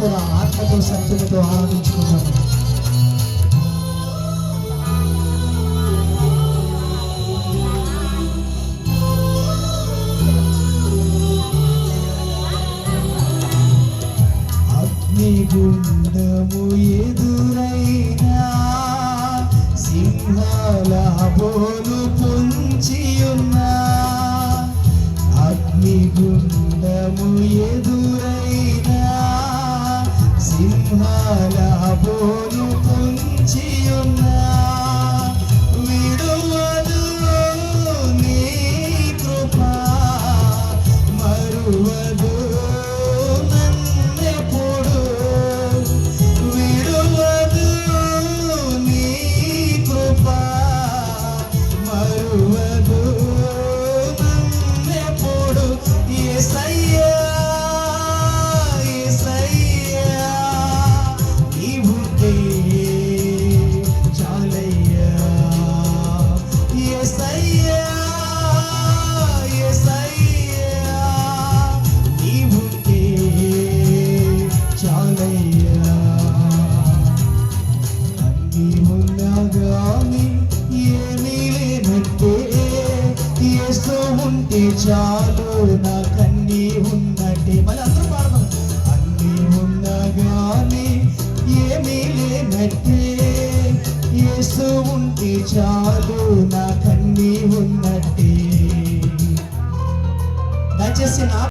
కూడా ఆత్మతో సత్యముతో ఆరాధించుకున్నాము. అగ్నిగుండము ఎదురైనా సింహాల బోలు పొంచియున్నా, అగ్నిగుండము ఎదురైనా సింహాల బోలు పొంచియున్నా, విడువదు నీ కృప మరువదు నన్నెప్పుడు, విడువదు నీ కృప మరువదు నన్నెప్పుడు. యేసయ్యా యేసయ్యా నీవుంటే చాలయ్యా, యేసయ్యా యేసయ్యా నీవుంటే చాలయ్యా. అన్నీ ఉన్నా గాని ఏమీ లేనట్టే, యేసు ఉంటే చాలు నాకన్నీ ఉన్నట్టే. మళ్ళీ అందరూ పాడదాం. అన్నీ ఉన్నా గాని ఏమీ లేనట్టే, యేసు ఉంటే చాలు నాకన్నీ ఉన్నట్టే. దయచేసి నా